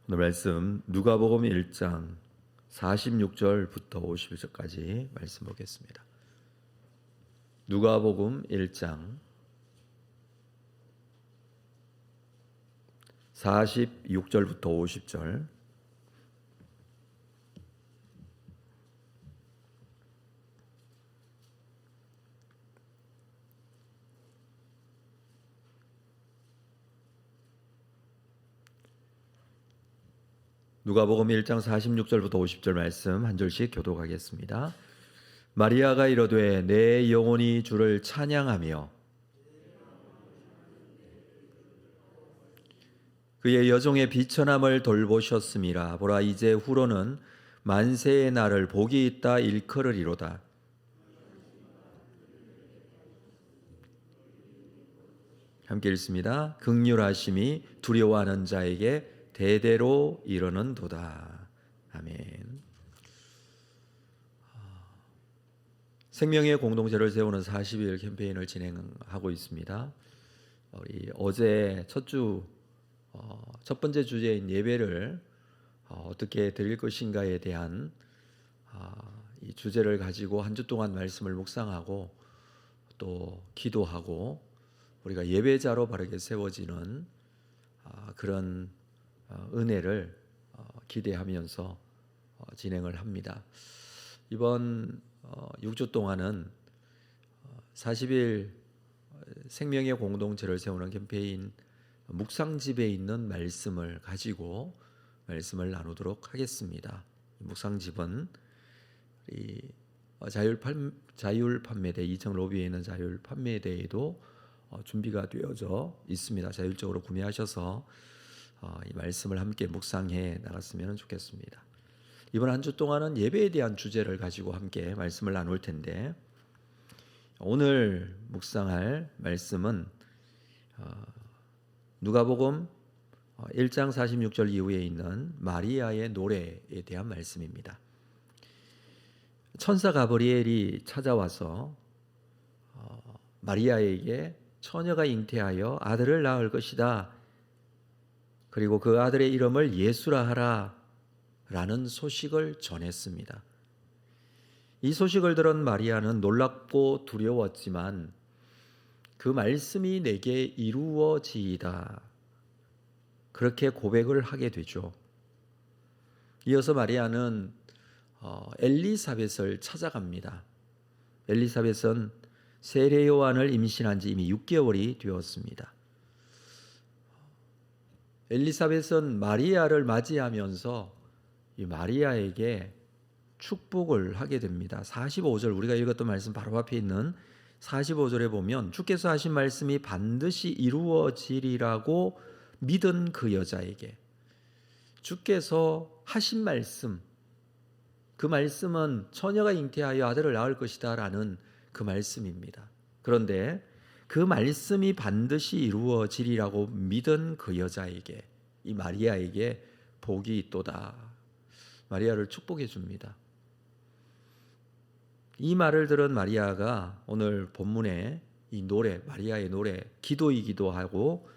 오늘 말씀 누가복음 1장 46절부터 51절까지 말씀 보겠습니다. 누가복음 1장 46절부터 50절. 누가복음 1장 46절부터 50절 말씀 한 절씩 교독하겠습니다. 마리아가 이르되 내 영혼이 주를 찬양하며 그의 여종의 비천함을 돌보셨음이라. 보라, 이제 후로는 만세의 날을 복이 있다 일컬으리로다. 함께 읽습니다. 긍휼하심이 두려워하는 자에게 대대로 이르는도다. 아멘. 생명의 공동체를 세우는 40일 캠페인을 진행하고 있습니다. 우리 어제 첫 번째 주제인 예배를 어떻게 드릴 것인가에 대한 이 주제를 가지고 한 주 동안 말씀을 묵상하고 또 기도하고 우리가 예배자로 바르게 세워지는 그런 은혜를 기대하면서 진행을 합니다. 이번 6주 동안은 40일 생명의 공동체를 세우는 캠페인 묵상집에 있는 말씀을 가지고 말씀을 나누도록 하겠습니다. 묵상집은 이 자율 판매대 2층 로비에 있는 자율 판매대에도 준비가 되어져 있습니다. 자율적으로 구매하셔서 이 말씀을 함께 묵상해 나갔으면 좋겠습니다. 이번 한 주 동안은 예배에 대한 주제를 가지고 함께 말씀을 나눌 텐데, 오늘 묵상할 말씀은 누가복음 1장 46절 이후에 있는 마리아의 노래에 대한 말씀입니다. 천사 가브리엘이 찾아와서 마리아에게 처녀가 잉태하여 아들을 낳을 것이다, 그리고 그 아들의 이름을 예수라 하라 라는 소식을 전했습니다. 이 소식을 들은 마리아는 놀랍고 두려웠지만 그 말씀이 내게 이루어지이다, 그렇게 고백을 하게 되죠. 이어서 마리아는 엘리사벳을 찾아갑니다. 엘리사벳은 세례 요한을 임신한 지 이미 6개월이 되었습니다. 엘리사벳은 마리아를 맞이하면서 이 마리아에게 축복을 하게 됩니다. 45절, 우리가 읽었던 말씀 바로 앞에 있는 45절에 보면 주께서 하신 말씀이 반드시 이루어지리라고 믿은 그 여자에게, 주께서 하신 말씀, 그 말씀은 처녀가 잉태하여 아들을 낳을 것이다 라는 그 말씀입니다. 그런데 그 말씀이 반드시 이루어지리라고 믿은 그 여자에게, 이 마리아에게 복이 있도다. 마리아를 축복해 줍니다. 이 말을 들은 마리아가 오늘 본문의 이 노래, 마리아의 노래, 기도이기도 하고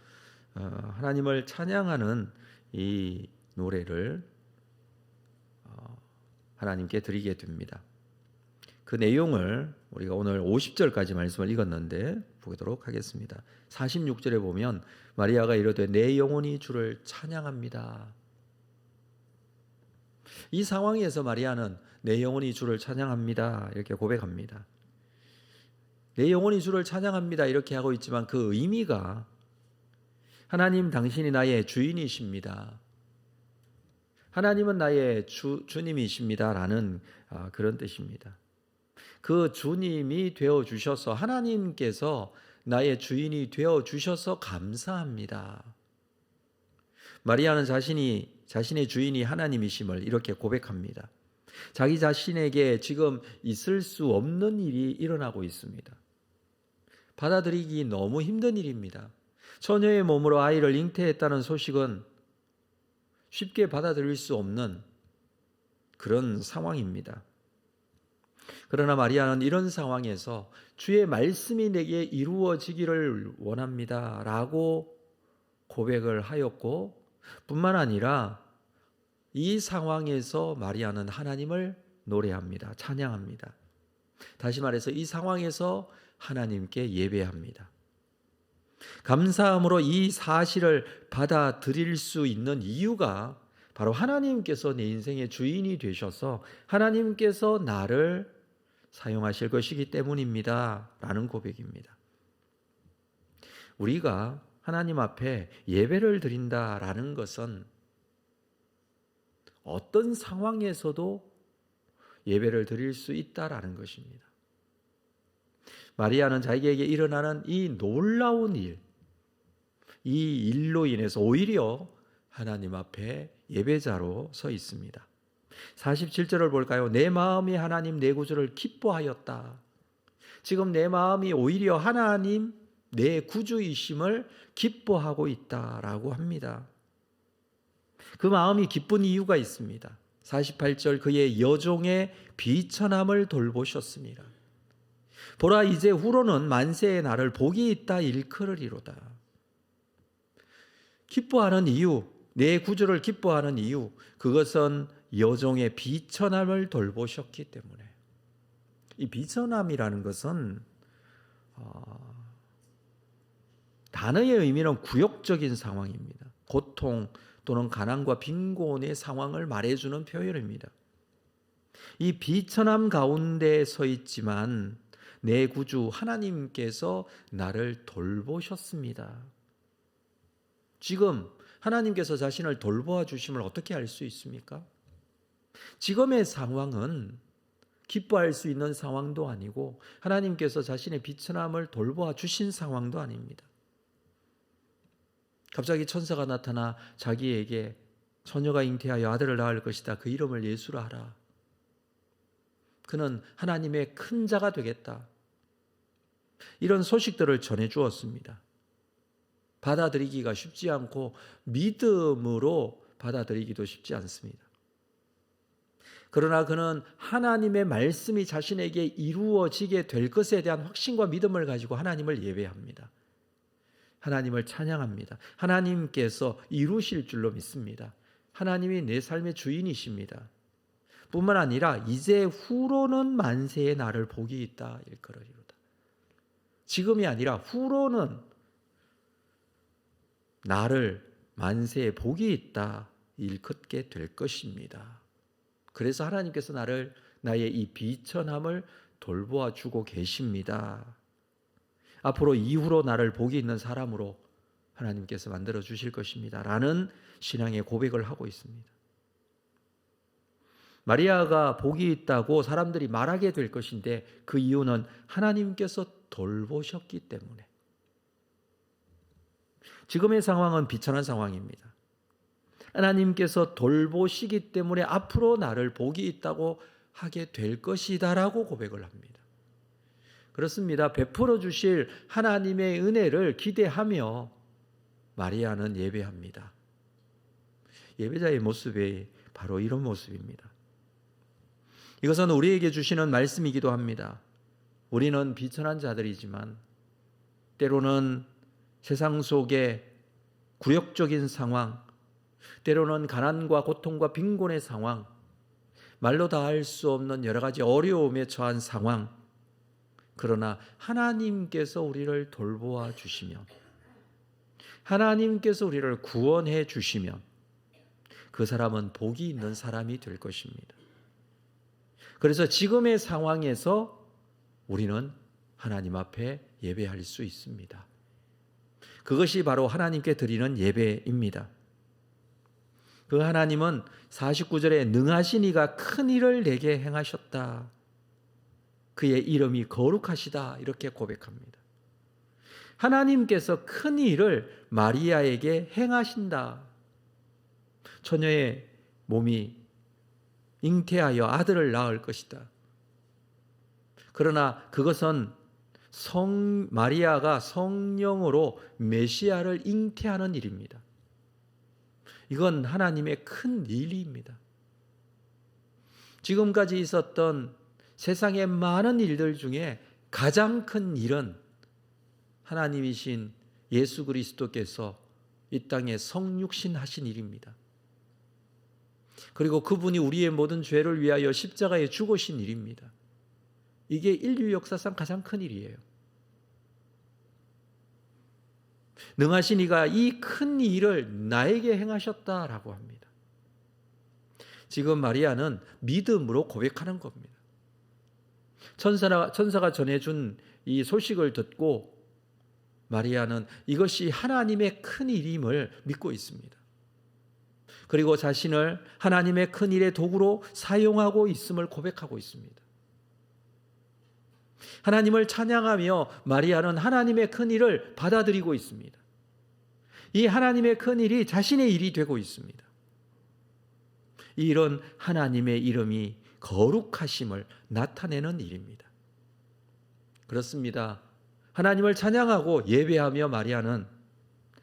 하나님을 찬양하는 이 노래를 하나님께 드리게 됩니다. 그 내용을 우리가 오늘 50절까지 말씀을 읽었는데 보도록 하겠습니다. 46절에 보면 마리아가 이르되 내 영혼이 주를 찬양합니다. 이 상황에서 마리아는 내 영혼이 주를 찬양합니다 이렇게 고백합니다. 내 영혼이 주를 찬양합니다 이렇게 하고 있지만 그 의미가 하나님 당신이 나의 주인이십니다, 하나님은 나의 주님이십니다 라는 그런 뜻입니다. 그 주님이 되어주셔서, 하나님께서 나의 주인이 되어주셔서 감사합니다. 마리아는 자신의 주인이 하나님이심을 이렇게 고백합니다. 자기 자신에게 지금 있을 수 없는 일이 일어나고 있습니다. 받아들이기 너무 힘든 일입니다. 처녀의 몸으로 아이를 잉태했다는 소식은 쉽게 받아들일 수 없는 그런 상황입니다. 그러나 마리아는 이런 상황에서 주의 말씀이 내게 이루어지기를 원합니다 라고 고백을 하였고, 뿐만 아니라 이 상황에서 마리아는 하나님을 노래합니다. 찬양합니다. 다시 말해서 이 상황에서 하나님께 예배합니다. 감사함으로 이 사실을 받아들일 수 있는 이유가 바로 하나님께서 내 인생의 주인이 되셔서 하나님께서 나를 사용하실 것이기 때문입니다. 라는 고백입니다. 우리가 하나님 앞에 예배를 드린다라는 것은 어떤 상황에서도 예배를 드릴 수 있다라는 것입니다. 마리아는 자기에게 일어나는 이 놀라운 일, 이 일로 인해서 오히려 하나님 앞에 예배자로 서 있습니다. 47절을 볼까요? 내 마음이 하나님 내 구주를 기뻐하였다. 지금 내 마음이 오히려 하나님 내 구주이심을 기뻐하고 있다라고 합니다. 그 마음이 기쁜 이유가 있습니다. 48절 그의 여종의 비천함을 돌보셨습니다. 보라 이제 후로는 만세의 날을 복이 있다 일컬으리로다. 기뻐하는 이유, 내 구주를 기뻐하는 이유, 그것은 여종의 비천함을 돌보셨기 때문에. 이 비천함이라는 것은 단어의 의미는 굴욕적인 상황입니다. 고통 또는 가난과 빈곤의 상황을 말해주는 표현입니다. 이 비천함 가운데 서 있지만 내 구주 하나님께서 나를 돌보셨습니다. 지금 하나님께서 자신을 돌보아 주심을 어떻게 알 수 있습니까? 지금의 상황은 기뻐할 수 있는 상황도 아니고 하나님께서 자신의 비천함을 돌보아 주신 상황도 아닙니다. 갑자기 천사가 나타나 자기에게 처녀가 잉태하여 아들을 낳을 것이다. 그 이름을 예수라 하라. 그는 하나님의 큰 자가 되겠다. 이런 소식들을 전해 주었습니다. 받아들이기가 쉽지 않고 믿음으로 받아들이기도 쉽지 않습니다. 그러나 그는 하나님의 말씀이 자신에게 이루어지게 될 것에 대한 확신과 믿음을 가지고 하나님을 예배합니다. 하나님을 찬양합니다. 하나님께서 이루실 줄로 믿습니다. 하나님이 내 삶의 주인이십니다. 뿐만 아니라 이제 후로는 만세의 날을 복이 있다 일컬으리로다. 지금이 아니라 후로는 나를 만세의 복이 있다 일컫게 될 것입니다. 그래서 하나님께서 나의 이 비천함을 돌보아 주고 계십니다. 앞으로 이후로 나를 복이 있는 사람으로 하나님께서 만들어 주실 것입니다. 라는 신앙의 고백을 하고 있습니다. 마리아가 복이 있다고 사람들이 말하게 될 것인데 그 이유는 하나님께서 돌보셨기 때문에. 지금의 상황은 비천한 상황입니다. 하나님께서 돌보시기 때문에 앞으로 나를 복이 있다고 하게 될 것이다라고 고백을 합니다. 그렇습니다. 베풀어 주실 하나님의 은혜를 기대하며 마리아는 예배합니다. 예배자의 모습이 바로 이런 모습입니다. 이것은 우리에게 주시는 말씀이기도 합니다. 우리는 비천한 자들이지만 때로는 세상 속의 굴욕적인 상황, 때로는 가난과 고통과 빈곤의 상황, 말로 다 할 수 없는 여러 가지 어려움에 처한 상황, 그러나 하나님께서 우리를 돌보아 주시면, 하나님께서 우리를 구원해 주시면 그 사람은 복이 있는 사람이 될 것입니다. 그래서 지금의 상황에서 우리는 하나님 앞에 예배할 수 있습니다. 그것이 바로 하나님께 드리는 예배입니다. 그 하나님은 49절에 능하신 이가 큰 일을 내게 행하셨다. 그의 이름이 거룩하시다. 이렇게 고백합니다. 하나님께서 큰 일을 마리아에게 행하신다. 처녀의 몸이 잉태하여 아들을 낳을 것이다. 그러나 그것은 마리아가 성령으로 메시아를 잉태하는 일입니다. 이건 하나님의 큰 일입니다. 지금까지 있었던 세상의 많은 일들 중에 가장 큰 일은 하나님이신 예수 그리스도께서 이 땅에 성육신하신 일입니다. 그리고 그분이 우리의 모든 죄를 위하여 십자가에 죽으신 일입니다. 이게 인류 역사상 가장 큰 일이에요. 능하신 이가 이 큰 일을 나에게 행하셨다라고 합니다. 지금 마리아는 믿음으로 고백하는 겁니다. 천사가 전해준 이 소식을 듣고 마리아는 이것이 하나님의 큰 일임을 믿고 있습니다. 그리고 자신을 하나님의 큰 일의 도구로 사용하고 있음을 고백하고 있습니다. 하나님을 찬양하며 마리아는 하나님의 큰 일을 받아들이고 있습니다. 이 하나님의 큰 일이 자신의 일이 되고 있습니다. 이런 하나님의 이름이 거룩하심을 나타내는 일입니다. 그렇습니다. 하나님을 찬양하고 예배하며 마리아는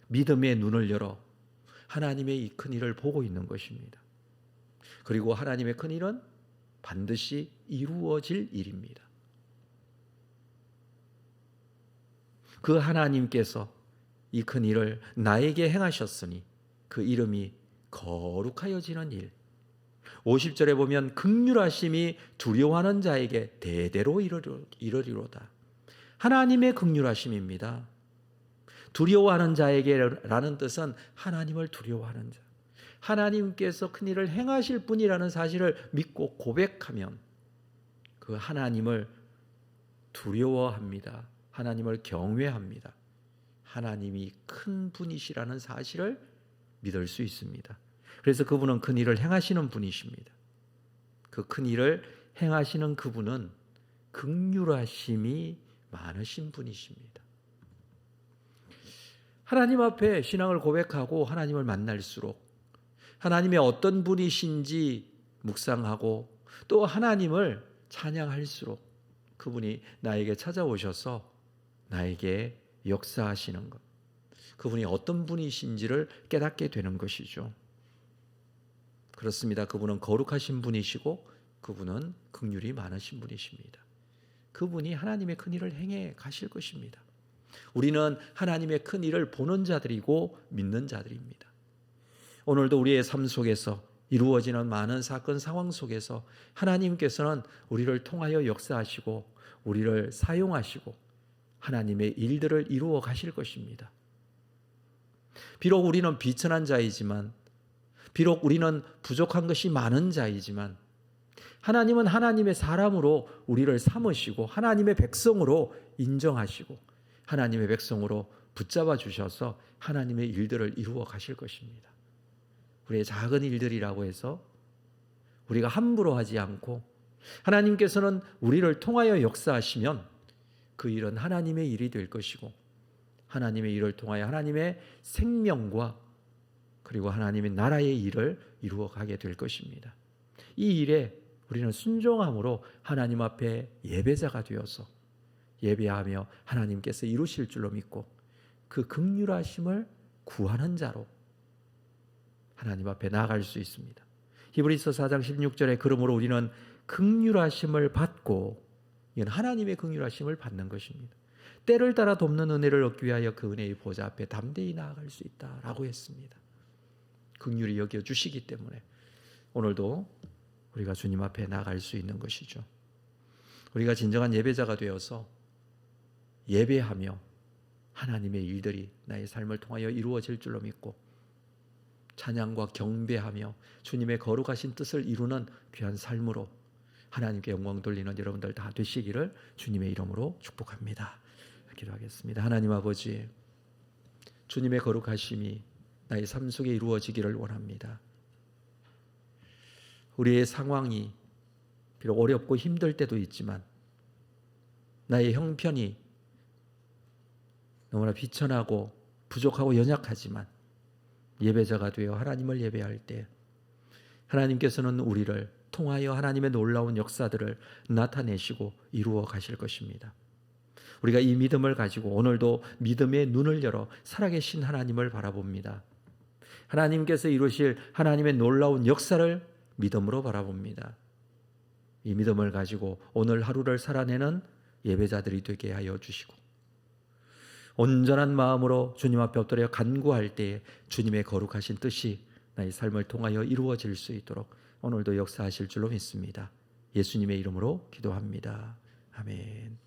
믿음의 눈을 열어 하나님의 이 큰 일을 보고 있는 것입니다. 그리고 하나님의 큰 일은 반드시 이루어질 일입니다. 그 하나님께서 이 큰 일을 나에게 행하셨으니 그 이름이 거룩하여지는 일. 50절에 보면 긍휼하심이 두려워하는 자에게 대대로 이르리로다. 하나님의 긍휼하심입니다. 두려워하는 자에게라는 뜻은 하나님을 두려워하는 자. 하나님께서 큰 일을 행하실 분이라는 사실을 믿고 고백하면 그 하나님을 두려워합니다. 하나님을 경외합니다. 하나님이 큰 분이시라는 사실을 믿을 수 있습니다. 그래서 그분은 큰 일을 행하시는 분이십니다. 그 큰 일을 행하시는 그분은 긍휼하심이 많으신 분이십니다. 하나님 앞에 신앙을 고백하고 하나님을 만날수록 하나님의 어떤 분이신지 묵상하고 또 하나님을 찬양할수록 그분이 나에게 찾아오셔서 나에게 역사하시는 것, 그분이 어떤 분이신지를 깨닫게 되는 것이죠. 그렇습니다. 그분은 거룩하신 분이시고 그분은 긍휼이 많으신 분이십니다. 그분이 하나님의 큰 일을 행해 가실 것입니다. 우리는 하나님의 큰 일을 보는 자들이고 믿는 자들입니다. 오늘도 우리의 삶 속에서 이루어지는 많은 사건 상황 속에서 하나님께서는 우리를 통하여 역사하시고 우리를 사용하시고 하나님의 일들을 이루어 가실 것입니다. 비록 우리는 비천한 자이지만, 비록 우리는 부족한 것이 많은 자이지만 하나님은 하나님의 사람으로 우리를 삼으시고 하나님의 백성으로 인정하시고 하나님의 백성으로 붙잡아 주셔서 하나님의 일들을 이루어 가실 것입니다. 우리의 작은 일들이라고 해서 우리가 함부로 하지 않고 하나님께서는 우리를 통하여 역사하시면 그 일은 하나님의 일이 될 것이고 하나님의 일을 통하여 하나님의 생명과 그리고 하나님의 나라의 일을 이루어 가게 될 것입니다. 이 일에 우리는 순종함으로 하나님 앞에 예배자가 되어서 예배하며 하나님께서 이루실 줄로 믿고 그 긍휼하심을 구하는 자로 하나님 앞에 나아갈 수 있습니다. 히브리서 4장 16절에 그러므로 우리는 긍휼하심을 받고, 이건 하나님의 긍휼하심을 받는 것입니다. 때를 따라 돕는 은혜를 얻기 위하여 그 은혜의 보좌 앞에 담대히 나아갈 수 있다라고 했습니다. 긍휼히 여겨주시기 때문에 오늘도 우리가 주님 앞에 나아갈 수 있는 것이죠. 우리가 진정한 예배자가 되어서 예배하며 하나님의 일들이 나의 삶을 통하여 이루어질 줄로 믿고 찬양과 경배하며 주님의 거룩하신 뜻을 이루는 귀한 삶으로 하나님께 영광 돌리는 여러분들 다 되시기를 주님의 이름으로 축복합니다. 기도하겠습니다. 하나님 아버지, 주님의 거룩하심이 나의 삶 속에 이루어지기를 원합니다. 우리의 상황이 비록 어렵고 힘들 때도 있지만 나의 형편이 너무나 비천하고 부족하고 연약하지만 예배자가 되어 하나님을 예배할 때 하나님께서는 우리를 통하여 하나님의 놀라운 역사들을 나타내시고 이루어 가실 것입니다. 우리가 이 믿음을 가지고 오늘도 믿음의 눈을 열어 살아계신 하나님을 바라봅니다. 하나님께서 이루실 하나님의 놀라운 역사를 믿음으로 바라봅니다. 이 믿음을 가지고 오늘 하루를 살아내는 예배자들이 되게 하여 주시고 온전한 마음으로 주님 앞에 엎드려 간구할 때에 주님의 거룩하신 뜻이 나의 삶을 통하여 이루어질 수 있도록 오늘도 역사하실 줄로 믿습니다. 예수님의 이름으로 기도합니다. 아멘.